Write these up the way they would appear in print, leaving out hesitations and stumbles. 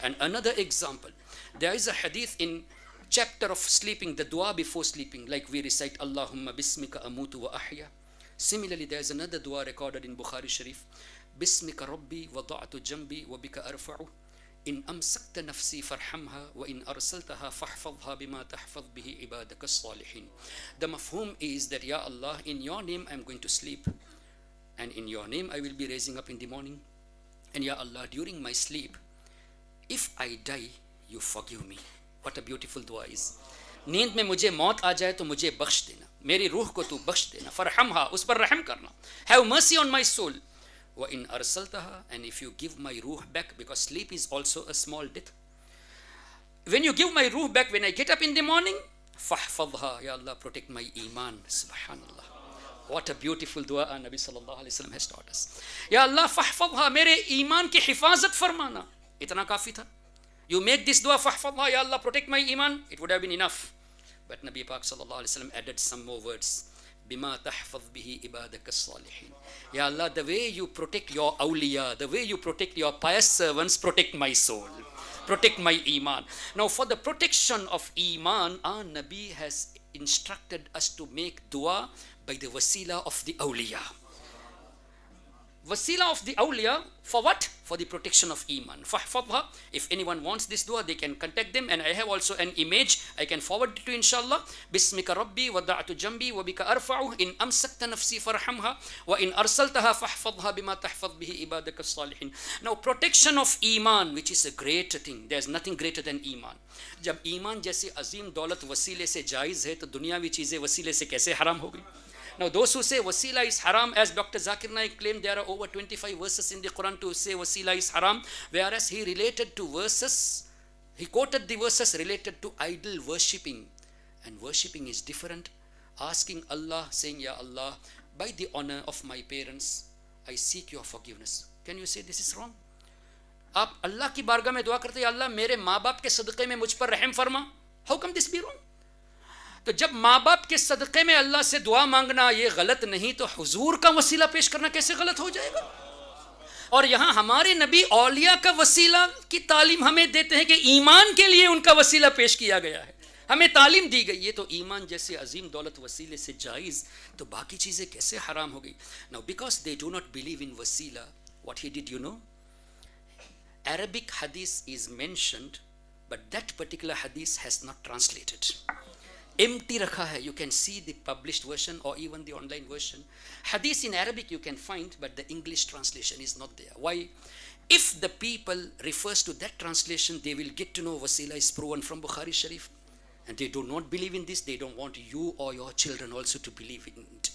And another example, there is a hadith in chapter of sleeping, the dua before sleeping, like we recite Allahumma bismika amutu wa ahya. Similarly, there is another dua recorded in Bukhari Sharif, bismika rabbi wada'tu jambi wa bika arfa'u in amsakta nafsi farhamha wa in arsaltaha fahfadha bima tahfadh bihi ibadaka as-salihin. The mafhum is that, Ya Allah, in your name I am going to sleep, and in your name I will be raising up in the morning, and Ya Allah, during my sleep, if I die, you forgive me. What a beautiful dua is. नींद में मुझे मौत आ जाए तो मुझे बख्श देना, मेरी रूह को तू बख्श देना, फरहमहा, उस पर रहम करना, have mercy on my soul. Wa in arsaltaha, and if you give my ruh back, because sleep is also a small death. When you give my ruh back, when I get up in the morning, fahfadha, Ya Allah, protect my iman. Subhanallah. What a beautiful dua Nabi sallallahu alaihi wasallam has taught us. Ya Allah, fahfadha, mere iman ki hifazat farmana. Itna kafi tha. You make this dua, fahfadha, Ya Allah, protect my iman, it would have been enough. But Nabi Pak sallallahu alaihi wasallam added some more words. Bima tahfadh bihi ibadaka as-salihin. Ya Allah, the way you protect your awliya, the way you protect your pious servants, protect my soul, protect my iman. Now, for the protection of iman, our Nabi has instructed us to make dua by the wasila of the awliya. Wasila of the awliya, for what? For the protection of iman. Fahfadha. If anyone wants this dua, they can contact them, and I have also an image I can forward it to, inshallah. Bismika rabbi wada'tu jambi wa bika arfa'u in amsakta nafsi farhamha wa in arsaltaha fahfadha bima tahfadh bihi ibadaka as-salihin. Now, protection of iman, which is a great thing. There is nothing greater than iman. जब ईमान जैसी अजीम दौलत वसीले से जायज़ है, तो दुनियावी चीज़ें वसीले से कैसे हराम हो गई? Now, those who say wasila is haram, as Dr. Zakir Naik claimed, there are over 25 verses in the Quran to say wasila is haram, whereas he related to verses, he quoted the verses related to idol worshipping. And worshipping is different. Asking Allah, saying, Ya Allah, by the honor of my parents, I seek your forgiveness. Can you say this is wrong? आप अल्लाह की बारगाह में दुआ करते हैं, अल्लाह मेरे माँ बाप के सदक़े में मुझ पर रहम फरमा. How come this be wrong? तो जब माँ बाप के सदक़े में अल्लाह से दुआ मांगना ये गलत नहीं, तो हुजूर का वसीला पेश करना कैसे गलत हो जाएगा? और यहाँ हमारे नबी औलिया का वसीला की तालीम हमें देते हैं कि ईमान के लिए उनका वसीला पेश किया गया है, हमें तालीम दी गई है. तो ईमान जैसे अजीम दौलत वसीले से जायज़, तो बाकी चीज़ें कैसे हराम हो गई? Now because they do not believe in वसीला, what he did, you know, Arabic hadith is mentioned, but that particular hadith has not translated. Empty rakha hai. You can see the published version or even the online version. Hadith in Arabic you can find, but the English translation is not there. Why? If the people refers to that translation, they will get to know wasila is proven from Bukhari Sharif, and they do not believe in this. They don't want you or your children also to believe in it.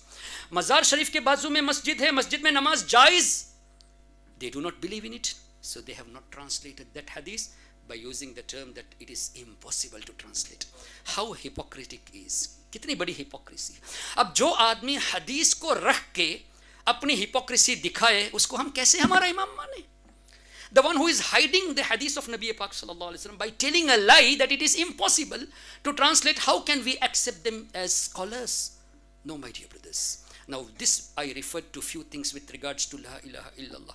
Mazar Sharif ke bazu mein masjid hai, masjid mein namaz jaiz. They do not believe in it. So they have not translated that hadith by using the term that it is impossible to translate. How hypocritic is. कितनी बड़ी hypocrisy. अब जो आदमी हदीस को रख के अपनी hypocrisy दिखाए, उसको हम कैसे हमारा इमाम माने? The one who is hiding the hadith of Nabi Pak sallallahu alaihi wasallam by telling a lie that it is impossible to translate, how can we accept them as scholars? No, my dear brothers. Now this I referred to few things with regards to La ilaha illallah.